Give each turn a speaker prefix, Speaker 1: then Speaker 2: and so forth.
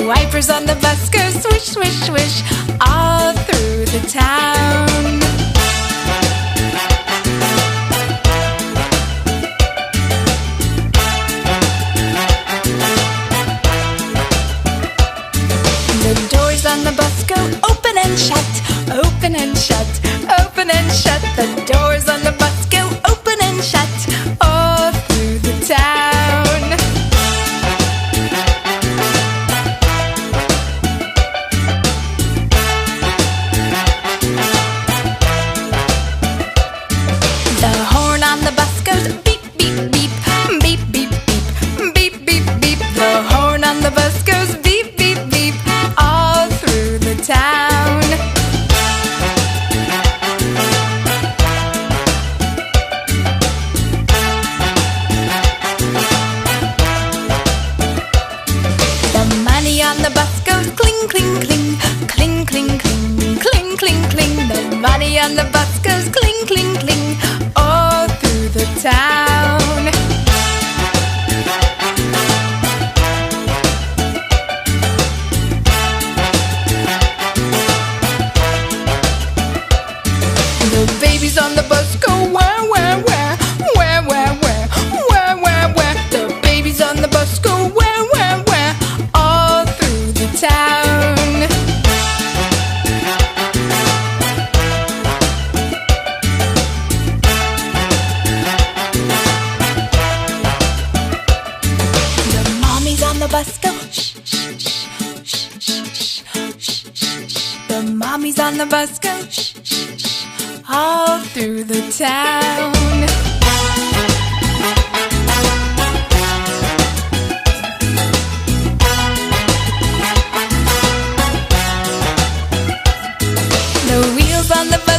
Speaker 1: wipers on the bus go swish, swish, swish all through the town. The doors on the bus go open and shut, open and shut, open and shut. The doors on the bus go open and shut all through the town. The horn on the bus goes beep, beep, beep, beep, beep, beep, beep, beep, beep. The horn on the bus goes beep, beep, beep all through the town. The money on the bus goes cling, cling, cling, cling, cling, cling, cling, cling, cling. The money on the bus goes cling, cling, cling all through the town. The babies on the bus go wah, wah, wah, wah, wah, wah, wah, wah, wah. The babies on the bus go wah, wah, wah all through the town. The mommies on the bus go shh, shh, shh, shh, shh, shh, shh, shh. The mommies on the bus go shh, shh, shh all through the town. The wheels on the bus